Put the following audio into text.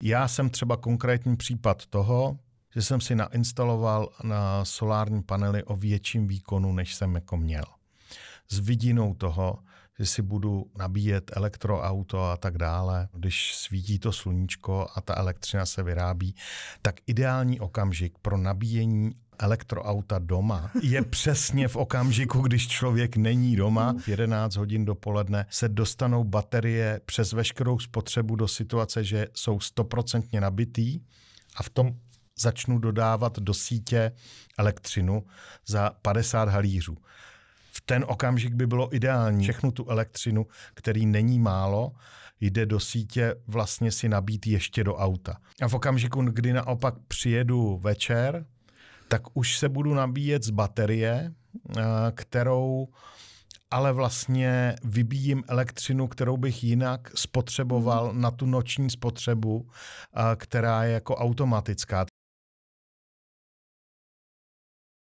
Já jsem třeba konkrétní případ toho, že jsem si nainstaloval na solární panely o větším výkonu, než jsem jako měl. S vidinou toho, že si budu nabíjet elektroauto a tak dále. Když svítí to sluníčko a ta elektřina se vyrábí, tak ideální okamžik pro nabíjení elektroauta doma je přesně v okamžiku, když člověk není doma. V 11 hodin dopoledne se dostanou baterie přes veškerou spotřebu do situace, že jsou 100% nabitý a v tom začnu dodávat do sítě elektřinu za 50 halířů. V ten okamžik by bylo ideální všechnu tu elektřinu, který není málo, jde do sítě vlastně si nabít ještě do auta. A v okamžiku, kdy naopak přijedu večer, tak už se budu nabíjet z baterie, kterou ale vlastně vybíjím elektřinu, kterou bych jinak spotřeboval na tu noční spotřebu, která je jako automatická.